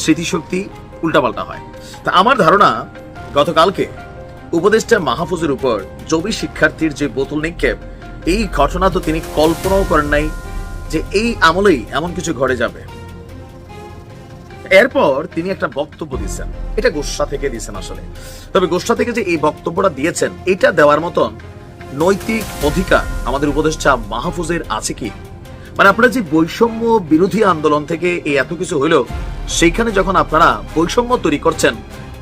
স্মৃতিশক্তি উল্টাপাল্টা হয়। তা আমার ধারণা গতকালকে উপদেষ্টা মাহফুজের উপর জবি শিক্ষার্থীর যে বোতল নিক্ষেপ, এই ঘটনা তো তিনি কল্পনাও করেন নাই যে এই আমলেই এমন কিছু ঘটে যাবে। এরপর তিনি একটা বক্তব্য দিচ্ছেন, এটা গোসা থেকে দিয়েছেন আসলে। তবে গোসা থেকে যে এই বক্তব্যটা দিয়েছেন, এটা দেওয়ার মতন নৈতিক অধিকার আমাদের উপদেষ্টা মাহফুজের আছে কি? মানে আপনারা যে বৈষম্য বিরোধী আন্দোলন থেকে এই এত কিছু হইলো, সেইখানে যখন আপনারা বৈষম্য তৈরি করছেন,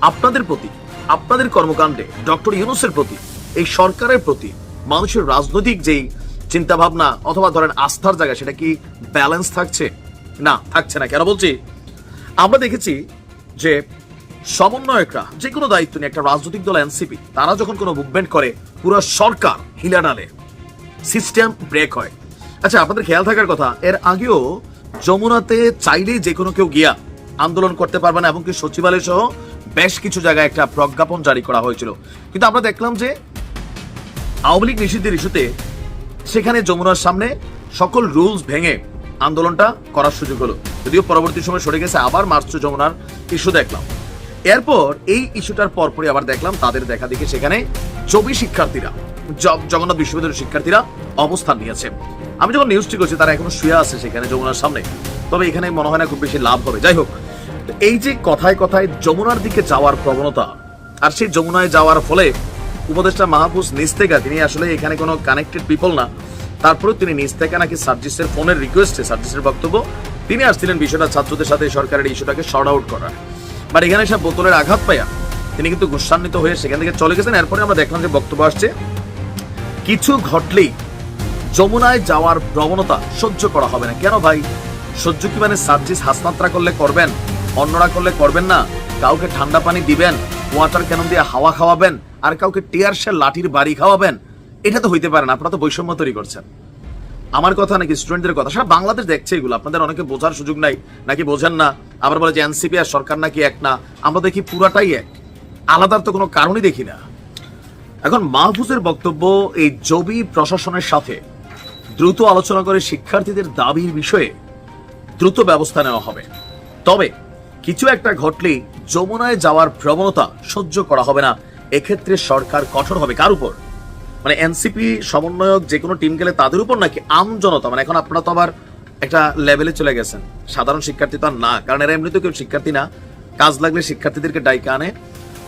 আপনাদের প্রতি, আপনাদের কর্মকাণ্ডে ডক্টর ইউনূসের প্রতি, এই সরকারের প্রতি মানুষের রাজনৈতিক যেই চিন্তা ভাবনা অথবা ধরেন আস্থার জায়গা, সেটা কি ব্যালেন্স থাকছে? না, থাকছে না। কেন বলছি? আমরা দেখেছি যে সমন্বয়করা যে কোনো দায়িত্ব নিয়ে, একটা রাজনৈতিক দল এনসিপি, তারা যখন কোনো মুভমেন্ট করে পুরো সরকার হিলা ডালে, সিস্টেম ব্রেক হয়। আচ্ছা, আপনাদের খেয়াল থাকার কথা, এর আগেও যমুনাতে চাইলেই যে কোনো কেউ গিয়া আন্দোলন করতে পারবে না, এমনকি সচিবালয় সহ বেশ কিছু জায়গায় একটা প্রজ্ঞাপন জারি করা হয়েছিল। কিন্তু আমরা দেখলাম যে আওয়ামী লীগ নিষিদ্ধের ইস্যুতে সেখানে যমুনার সামনে সকল রুলস ভেঙে আন্দোলনটা করার সুযোগ হলো, যদিও পরবর্তী সময় সরে গেছে, আবার মার্চ টু যমুনার ইস্যু দেখলাম। এরপর এই ইস্যুটার পরপরই আবার দেখলাম তাদের দেখা দেখে সেখানে জবি শিক্ষার্থীরা, জগন্নাথ বিশ্ববিদ্যালয়ের শিক্ষার্থীরা অবস্থান নিয়েছে। আমি যখন নিউজটি করছি, তারা এখনো শুয়ে আছে সেখানে যমুনার সামনে। তবে এখানে মনে হয় না খুব বেশি লাভ হবে। যাই হোক, এই যে কথায় কথায় যমুনার দিকে যাওয়ার প্রবণতা, আর সেই যমুনায় যাওয়ার ফলে উপদেষ্টা মাহফুজ নিজ থেকে, তিনি আসলে এখানে কোনো কানেক্টেড পিপল না, তারপরেও তিনি নিজ থেকে নাকি সার্জিসের ফোনের রিকোয়েস্টে, সার্জিসের বক্তব্য, তিনি আসছিলেন বিষয়টা ছাত্রদের সাথে সরকারের ইস্যুটাকে শর্ট আউট করার। বাট এখানে সব বোতলের আঘাত পাইয়া তিনি কিন্তু গুসান্বিত হয়ে সেখান থেকে চলে গেছেন। এরপরে আমরা দেখলাম যে বক্তব্য আসছে, কিছু ঘটলেই যমুনায় যাওয়ার প্রবণতা সহ্য করা হবে না। কেন ভাই? সহ্য কি মানে সার্জিস হাসনাত্রা করলে করবেন, অন্যরা করলে করবেন না? কাউকে ঠান্ডা পানি দিবেন, ওয়াটার ক্যানন দিয়ে হাওয়া খাওয়াবেন, আর কাউকে টিয়ার শেল লাঠির বাড়ি খাওয়াবেন? এটা তো হইতে পারে না। আপনারা তো বৈষম্য তৈরি করছেন। আমার কথা নাকি স্টুডেন্টদের কথা, সারা বাংলাদেশ দেখছে এগুলো। আপনাদের অনেকে বোঝার সুযোগ নাই, নাকি বোঝেন না। আবার বলে যে এনসিপি আর সরকার নাকি এক না। আমরা দেখি পুরাটাই এক, আলাদার তো কোনো কারণই দেখি না। এখন মাহফুজের বক্তব্য, এই জবি প্রশাসনের সাথে দ্রুত আলোচনা করে শিক্ষার্থীদের দাবির বিষয়ে দ্রুত ব্যবস্থা নেওয়া হবে। তবে কিছু একটা ঘটলেই যমুনায় যাওয়ার প্রবণতা সহ্য করা হবে না। এক্ষেত্রে সরকার কঠোর হবে। কার উপর? মানে এনসিপি সমন্বয়ক যে কোনো টিম গেলে তাদের উপর, নাকি আমজনতা? মানে এখন আপনারা তো আবার একটা লেভেলে চলে গেছেন, সাধারণ শিক্ষার্থী তো আর না, কারণ এরা এমনিতে কেউ শিক্ষার্থী না, কাজ লাগলে শিক্ষার্থীদেরকে ডাইকা আনে।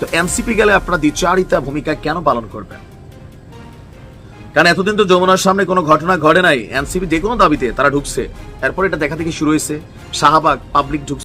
তো এনসিপি গেলে আপনারা দ্বিচারিতা ভূমিকা কেন পালন করবেন? কারণ এতদিন তো যমুনার সামনে কোনো ঘটনা ঘটে নাই, এনসিপি যে কোনো দাবিতে তারা ঢুকছে। এরপর এটা দেখা দেখি শুরু হয়েছে, শাহবাগ পাবলিক ঢুকছে।